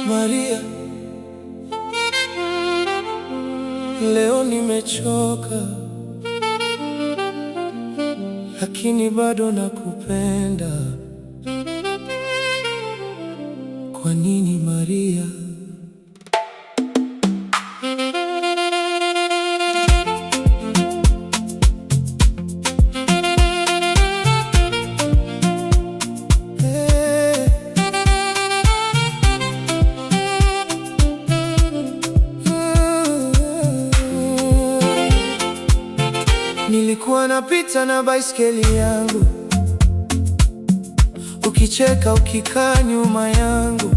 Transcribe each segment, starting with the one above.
Maria, leo nimechoka, lakini bado nakupenda. Kwa nini Maria? Nilikuwa napita na baiskeli yangu, ukicheka ukikaa nyuma yangu.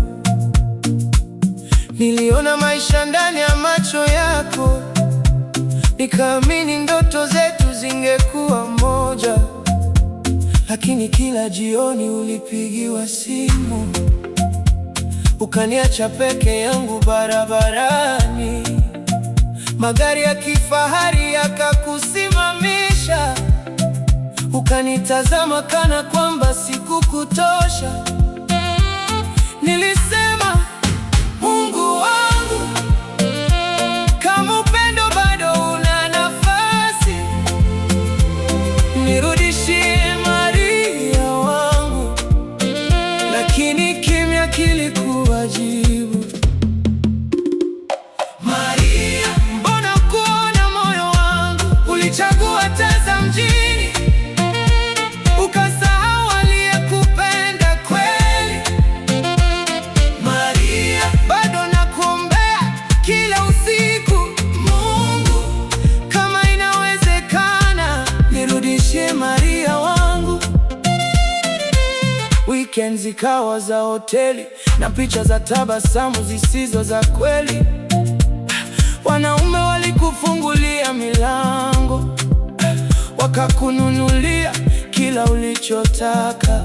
Niliona maisha ndani ya macho yako, nikaamini ndoto zetu zingekuwa moja. Lakini kila jioni ulipigiwa simu, ukaniacha peke yangu barabarani. Magari ya kifahari yakakusimamisha, ukanitazama kana kwamba sikukutosha. Nilisema, Mungu wangu, kama upendo bado una nafasi, nirudishie Maria wangu. Lakini kimya kilikuwa jibu. Ulichagua taa za mjini, ukasahau aliyekupenda kweli. Maria, bado nakuombea kila usiku. Mungu, kama inawezekana, nirudishie Maria wangu. Weekend zikawa za hoteli na picha za tabasamu zisizo za kweli. Wanaume walikufungulia milango, wakakununulia kila ulichotaka.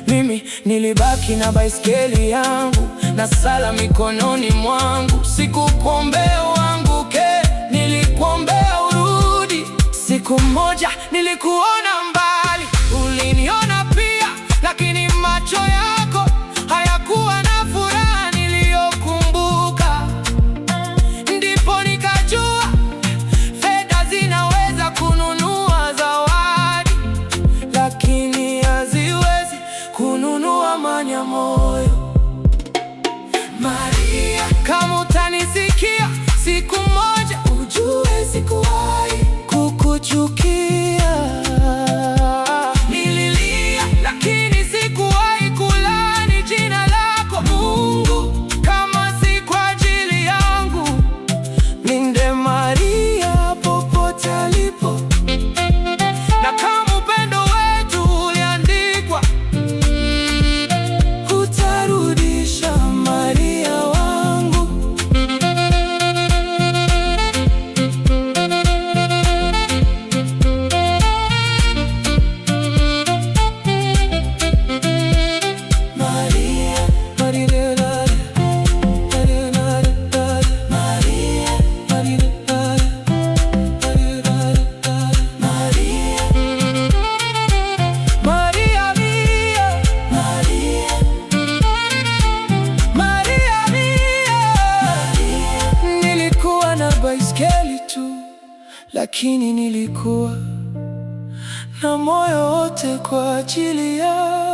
Mimi nilibaki na baiskeli yangu na sala mikononi mwangu. Sikukuombea uanguke, nilikuombea urudi. Siku moja nilikuona mbali, uliniona pia, lakini macho yako hayakuwa na furaha niliyokumbuka. Ndipo nikajua fedha zinaweza kununua zawadi, lakini haziwezi kununua amani ya moyo. Maria, kama utanisikia siku moja, ujue sikuwahi kukuchukia. Nililia, lakini sikuwahi kulaani jina lako. Mungu, kama si kwa ajili yangu, mlinde Maria popote alipo. Na kama upendo wetu uliandikwa, utarudisha Maria wangu. Maria, Maria, nilikuwa na baiskeli tu, lakini nilikuwa na moyo wote kwa ajili yako.